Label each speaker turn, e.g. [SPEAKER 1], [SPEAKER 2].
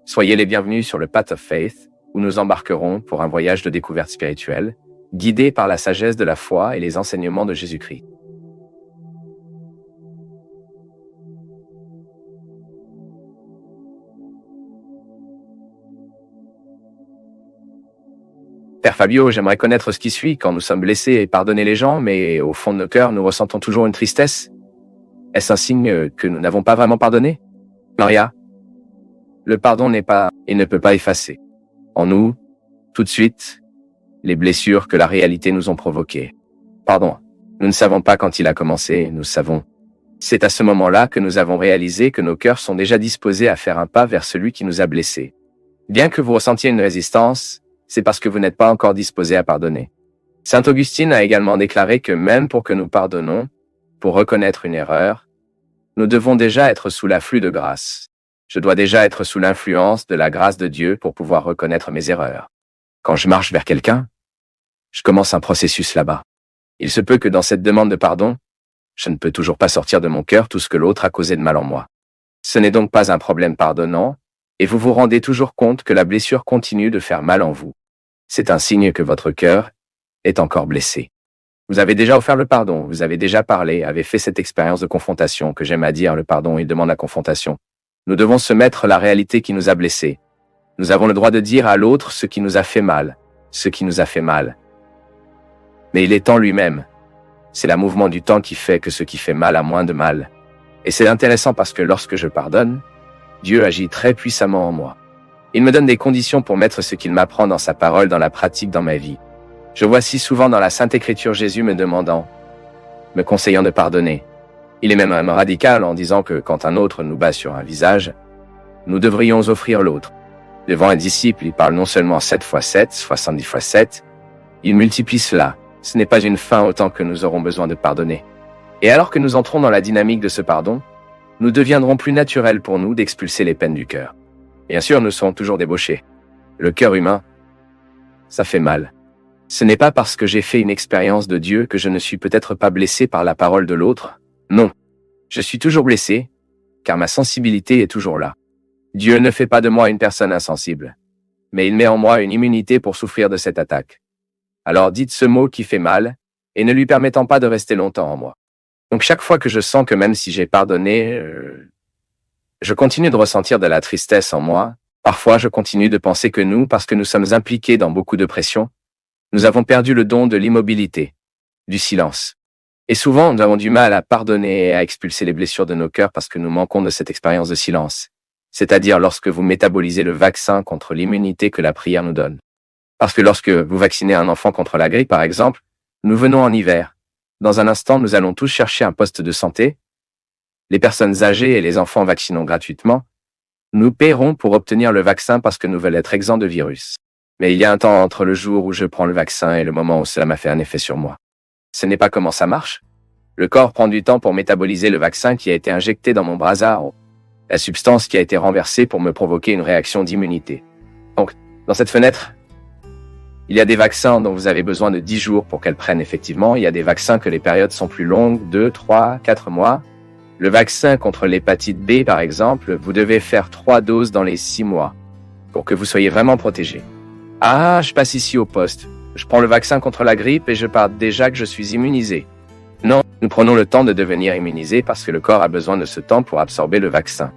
[SPEAKER 1] Soyez les bienvenus sur le Path of Faith, où nous embarquerons pour un voyage de découverte spirituelle, guidé par la sagesse de la foi et les enseignements de Jésus-Christ. Père Fabio, j'aimerais connaître ce qui suit quand nous sommes blessés et pardonner les gens, mais au fond de nos cœurs, nous ressentons toujours une tristesse. Est-ce un signe que nous n'avons pas vraiment pardonné? Maria, le pardon n'est pas et ne peut pas effacer en nous, tout de suite, les blessures que la réalité nous ont provoquées. Pardon, nous ne savons pas quand il a commencé, nous savons. C'est à ce moment-là que nous avons réalisé que nos cœurs sont déjà disposés à faire un pas vers celui qui nous a blessés. Bien que vous ressentiez une résistance, c'est parce que vous n'êtes pas encore disposé à pardonner. Saint Augustine a également déclaré que même pour que nous pardonnons, pour reconnaître une erreur, nous devons déjà être sous l'afflux de grâce. Je dois déjà être sous l'influence de la grâce de Dieu pour pouvoir reconnaître mes erreurs. Quand je marche vers quelqu'un, je commence un processus là-bas. Il se peut que dans cette demande de pardon, je ne peux toujours pas sortir de mon cœur tout ce que l'autre a causé de mal en moi. Ce n'est donc pas un problème pardonnant, et vous vous rendez toujours compte que la blessure continue de faire mal en vous. C'est un signe que votre cœur est encore blessé. Vous avez déjà offert le pardon, vous avez déjà parlé, avez fait cette expérience de confrontation que j'aime à dire le pardon et demande la confrontation. Nous devons se mettre la réalité qui nous a blessés. Nous avons le droit de dire à l'autre ce qui nous a fait mal, ce qui nous a fait mal. Mais il est temps lui-même. C'est le mouvement du temps qui fait que ce qui fait mal a moins de mal. Et c'est intéressant parce que lorsque je pardonne, Dieu agit très puissamment en moi. Il me donne des conditions pour mettre ce qu'il m'apprend dans sa parole dans la pratique dans ma vie. Je vois si souvent dans la Sainte Écriture Jésus me demandant, me conseillant de pardonner. Il est même radical en disant que quand un autre nous bat sur un visage, nous devrions offrir l'autre. Devant un disciple, il parle non seulement 7 x 7, 70 x 7, il multiplie cela. Ce n'est pas une fin autant que nous aurons besoin de pardonner. Et alors que nous entrons dans la dynamique de ce pardon, nous deviendrons plus naturels pour nous d'expulser les peines du cœur. Bien sûr, nous serons toujours débauchés. Le cœur humain, ça fait mal. Ce n'est pas parce que j'ai fait une expérience de Dieu que je ne suis peut-être pas blessé par la parole de l'autre. Non. Je suis toujours blessé, car ma sensibilité est toujours là. Dieu ne fait pas de moi une personne insensible, mais il met en moi une immunité pour souffrir de cette attaque. Alors dites ce mot qui fait mal, et ne lui permettant pas de rester longtemps en moi. Donc chaque fois que je sens que même si j'ai pardonné, je continue de ressentir de la tristesse en moi. Parfois, je continue de penser que nous, parce que nous sommes impliqués dans beaucoup de pression, nous avons perdu le don de l'immobilité, du silence. Et souvent, nous avons du mal à pardonner et à expulser les blessures de nos cœurs parce que nous manquons de cette expérience de silence. C'est-à-dire lorsque vous métabolisez le vaccin contre l'immunité que la prière nous donne. Parce que lorsque vous vaccinez un enfant contre la grippe, par exemple, nous venons en hiver. Dans un instant, nous allons tous chercher un poste de santé. Les personnes âgées et les enfants vaccinons gratuitement. Nous paierons pour obtenir le vaccin parce que nous voulons être exempts de virus. Mais il y a un temps entre le jour où je prends le vaccin et le moment où cela m'a fait un effet sur moi. Ce n'est pas comment ça marche. Le corps prend du temps pour métaboliser le vaccin qui a été injecté dans mon brassard, la substance qui a été renversée pour me provoquer une réaction d'immunité. Donc, dans cette fenêtre, il y a des vaccins dont vous avez besoin de 10 jours pour qu'elles prennent effectivement. Il y a des vaccins que les périodes sont plus longues, 2, 3, 4 mois. Le vaccin contre l'hépatite B, par exemple, vous devez faire 3 doses dans les 6 mois pour que vous soyez vraiment protégé. Ah, je passe ici au poste. Je prends le vaccin contre la grippe et je pars déjà que je suis immunisé. Non, nous prenons le temps de devenir immunisé parce que le corps a besoin de ce temps pour absorber le vaccin.